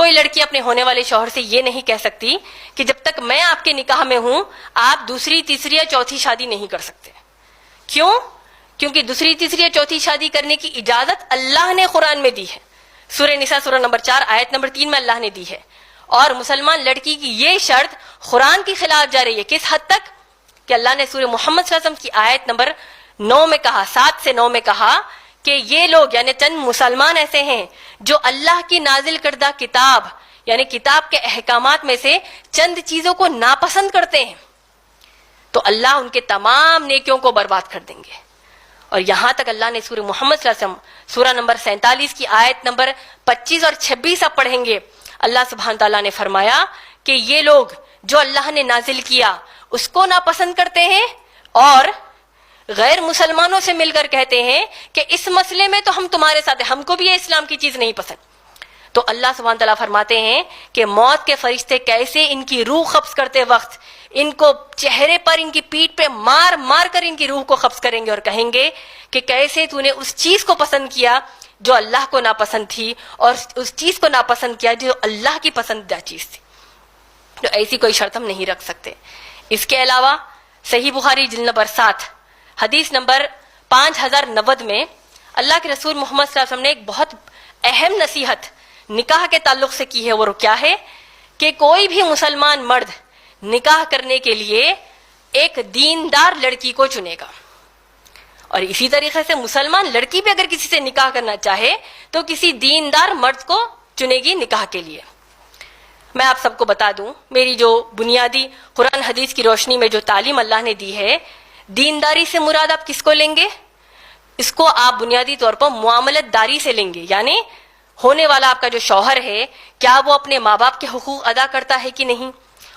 کوئی لڑکی اپنے ہونے والے شوہر سے یہ نہیں کہہ سکتی کہ جب تک میں آپ کے نکاح میں ہوں آپ دوسری تیسری یا چوتھی شادی نہیں کر سکتے. کیوں؟ کیونکہ دوسری تیسری یا چوتھی شادی کرنے کی اجازت اللہ نے قرآن میں دی ہے. سورہ نساء سورہ نمبر 4 آیت نمبر 3 میں اللہ نے دی ہے. اور مسلمان لڑکی کی یہ شرط قرآن کی خلاف جا رہی ہے. کس حد تک کہ اللہ نے سورہ محمد صلی اللہ علیہ وسلم کی آیت نمبر 9 میں کہا، 7 سے 9 میں کہا کہ یہ لوگ یعنی چند مسلمان ایسے ہیں جو اللہ کی نازل کردہ کتاب یعنی کتاب کے احکامات میں سے چند چیزوں کو ناپسند کرتے ہیں تو اللہ ان کے تمام نیکیوں کو برباد کر دیں گے. اور یہاں تک اللہ نے سورہ محمد صلی اللہ علیہ وسلم سورہ نمبر 47 کی آیت نمبر 25 اور 26 آپ پڑھیں گے، اللہ سبحانہ تعالیٰ نے فرمایا کہ یہ لوگ جو اللہ نے نازل کیا اس کو ناپسند کرتے ہیں اور غیر مسلمانوں سے مل کر کہتے ہیں کہ اس مسئلے میں تو ہم تمہارے ساتھ ہیں، ہم کو بھی یہ اسلام کی چیز نہیں پسند. تو اللہ سبحانہ تعالیٰ فرماتے ہیں کہ موت کے فرشتے کیسے ان کی روح قبض کرتے وقت ان کو چہرے پر ان کی پیٹھ پہ مار مار کر ان کی روح کو قبض کریں گے اور کہیں گے کہ کیسے تو نے اس چیز کو پسند کیا جو اللہ کو ناپسند تھی اور اس چیز کو ناپسند کیا جو اللہ کی پسندیدہ چیز تھی. تو ایسی کوئی شرط ہم نہیں رکھ سکتے. اس کے علاوہ صحیح بخاری جلد نمبر 7 حدیث نمبر 5090 میں اللہ کے رسول محمد صلی اللہ علیہ وسلم نے ایک بہت اہم نصیحت نکاح کے تعلق سے کی ہے. وہ کیا ہے کہ کوئی بھی مسلمان مرد نکاح کرنے کے لیے ایک دیندار لڑکی کو چنے گا اور اسی طریقے سے مسلمان لڑکی بھی اگر کسی سے نکاح کرنا چاہے تو کسی دیندار مرد کو چنے گی نکاح کے لیے. میں آپ سب کو بتا دوں میری جو بنیادی قرآن حدیث کی روشنی میں جو تعلیم اللہ نے دی ہے، دینداری سے مراد آپ کس کو لیں گے؟ اس کو آپ بنیادی طور پر معاملت داری سے لیں گے، یعنی ہونے والا آپ کا جو شوہر ہے کیا وہ اپنے ماں باپ کے حقوق ادا کرتا ہے کہ نہیں،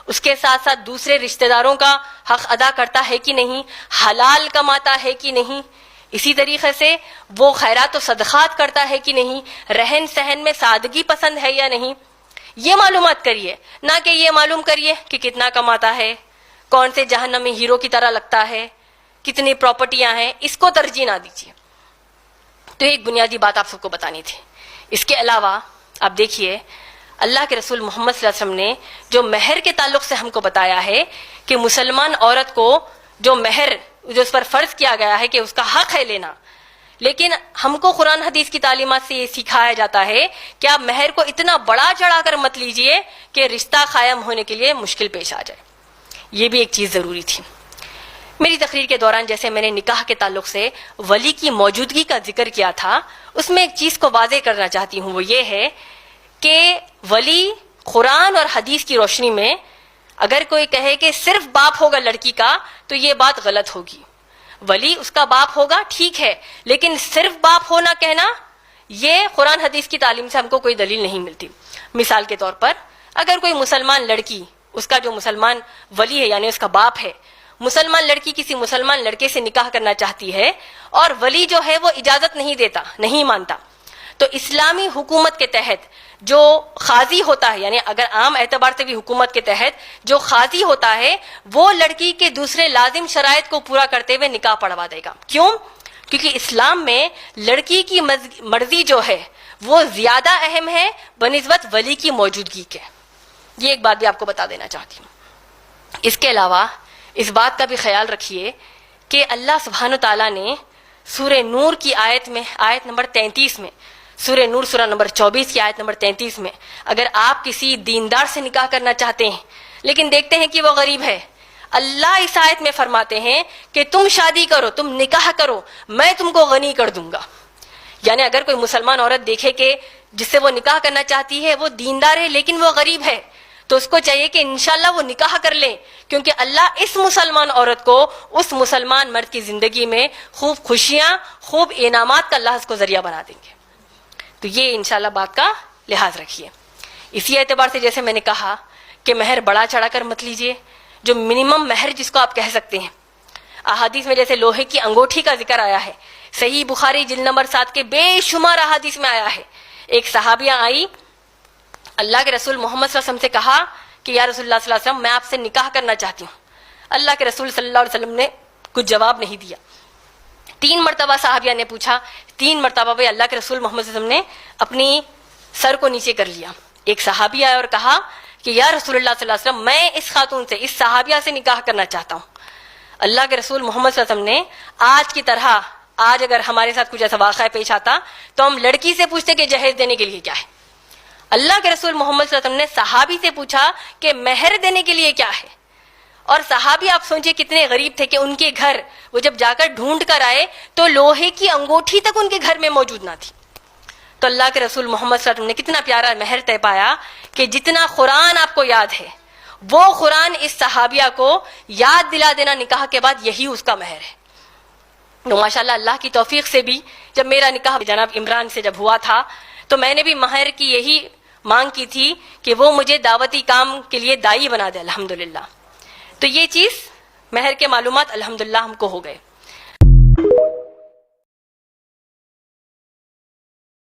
اس کے ساتھ ساتھ دوسرے رشتہ داروں کا حق ادا کرتا ہے کہ نہیں، حلال کماتا ہے کہ نہیں، اسی طریقے سے وہ خیرات و صدقات کرتا ہے کہ نہیں، رہن سہن میں سادگی پسند ہے یا نہیں. یہ معلومات کریے، نہ کہ یہ معلوم کریے کہ کتنا کماتا ہے، کون سے جہنمی ہیرو کی طرح لگتا ہے، کتنی پراپرٹیاں ہیں، اس کو ترجیح نہ دیجیے. تو ایک بنیادی بات آپ سب کو بتانی تھی. اس کے علاوہ آپ دیکھیے اللہ کے رسول محمد صلی اللہ علیہ وسلم نے جو مہر کے تعلق سے ہم کو بتایا ہے کہ مسلمان عورت کو جو مہر جو اس پر فرض کیا گیا ہے کہ اس کا حق ہے لینا، لیکن ہم کو قرآن حدیث کی تعلیمات سے یہ سکھایا جاتا ہے کہ آپ مہر کو اتنا بڑا چڑھا کر مت لیجئے کہ رشتہ قائم ہونے کے لیے مشکل پیش آ جائے. یہ بھی ایک چیز ضروری تھی. میری تقریر کے دوران جیسے میں نے نکاح کے تعلق سے ولی کی موجودگی کا ذکر کیا تھا، اس میں ایک چیز کو واضح کرنا چاہتی ہوں، وہ یہ ہے کہ ولی قرآن اور حدیث کی روشنی میں اگر کوئی کہے کہ صرف باپ ہوگا لڑکی کا تو یہ بات غلط ہوگی. ولی اس کا باپ ہوگا ٹھیک ہے، لیکن صرف باپ ہونا کہنا یہ قرآن حدیث کی تعلیم سے ہم کو کوئی دلیل نہیں ملتی. مثال کے طور پر اگر کوئی مسلمان لڑکی، اس کا جو مسلمان ولی ہے یعنی اس کا باپ ہے، مسلمان لڑکی کسی مسلمان لڑکے سے نکاح کرنا چاہتی ہے اور ولی جو ہے وہ اجازت نہیں دیتا، نہیں مانتا، تو اسلامی حکومت کے تحت جو قاضی ہوتا ہے، یعنی اگر عام اعتبار سے بھی حکومت کے تحت جو قاضی ہوتا ہے وہ لڑکی کے دوسرے لازم شرائط کو پورا کرتے ہوئے نکاح پڑھوا دے گا. کیوں؟ کیونکہ اسلام میں لڑکی کی مرضی جو ہے وہ زیادہ اہم ہے بنسبت ولی کی موجودگی کے. یہ ایک بات بھی آپ کو بتا دینا چاہتی ہوں. اس کے علاوہ اس بات کا بھی خیال رکھیے کہ اللہ سبحانہ تعالیٰ نے سورہ نور کی آیت میں آیت نمبر 33 میں سورہ نور سورہ نمبر 24 کی آیت نمبر 33 میں اگر آپ کسی دیندار سے نکاح کرنا چاہتے ہیں لیکن دیکھتے ہیں کہ وہ غریب ہے، اللہ اس آیت میں فرماتے ہیں کہ تم شادی کرو، تم نکاح کرو، میں تم کو غنی کر دوں گا. یعنی اگر کوئی مسلمان عورت دیکھے کہ جس سے وہ نکاح کرنا چاہتی ہے وہ دیندار ہے لیکن وہ غریب ہے تو اس کو چاہیے کہ انشاءاللہ وہ نکاح کر لیں، کیونکہ اللہ اس مسلمان عورت کو اس مسلمان مرد کی زندگی میں خوب خوشیاں، خوب انعامات کا اللہ اس کو ذریعہ بنا دیں گے. تو یہ انشاءاللہ بات کا لحاظ رکھیے. اسی اعتبار سے جیسے میں نے کہا کہ مہر بڑا چڑھا کر مت لیجیے، جو منیمم مہر جس کو آپ کہہ سکتے ہیں. احادیث میں جیسے لوہے کی انگوٹھی کا ذکر آیا ہے، صحیح بخاری جلد نمبر 7 کے بے شمار احادیث میں آیا ہے. ایک صحابیہ آئی، اللہ کے رسول محمد صلی اللہ علیہ وسلم سے کہا کہ یا رسول اللہ صلی اللہ علیہ وسلم میں آپ سے نکاح کرنا چاہتی ہوں. اللہ کے رسول صلی اللہ علیہ وسلم نے کچھ جواب نہیں دیا. 3 مرتبہ صحابیہ نے پوچھا، 3 مرتبہ بھی اللہ کے رسول محمد صلی اللہ علیہ وسلم نے اپنی سر کو نیچے کر لیا. ایک صحابی آیا اور کہا کہ یا رسول اللہ صلی اللہ علیہ وسلم میں اس خاتون سے، اس صحابیہ سے نکاح کرنا چاہتا ہوں۔ اللہ کے رسول محمد صلی اللہ علیہ وسلم نے آج کی طرح، آج اگر ہمارے ساتھ کچھ ایسا واقعہ پیش آتا تو ہم لڑکی سے پوچھتے کہ جہیز دینے کے لیے کیا ہے، اللہ کے رسول محمد صلی اللہ علیہ وسلم نے صحابی سے پوچھا کہ مہر دینے کے لیے کیا ہے۔ اور صحابی آپ سوچیں کتنے غریب تھے کہ ان کے گھر وہ جب جا کر ڈھونڈ کر آئے تو لوہے کی انگوٹھی تک ان کے گھر میں موجود نہ تھی۔ تو اللہ کے رسول محمد صلی اللہ علیہ وسلم نے کتنا پیارا مہر طے پایا کہ جتنا قرآن آپ کو یاد ہے وہ قرآن اس صحابیہ کو یاد دلا دینا نکاح کے بعد، یہی اس کا مہر ہے۔ تو ماشاءاللہ اللہ کی توفیق سے بھی جب میرا نکاح جناب عمران سے جب ہوا تھا تو میں نے بھی مہر کی یہی مانگ کی تھی کہ وہ مجھے دعوتی کام کے لیے دائی بنا دے الحمدللہ۔ تو یہ چیز مہر کے معلومات الحمدللہ ہم کو ہو گئے۔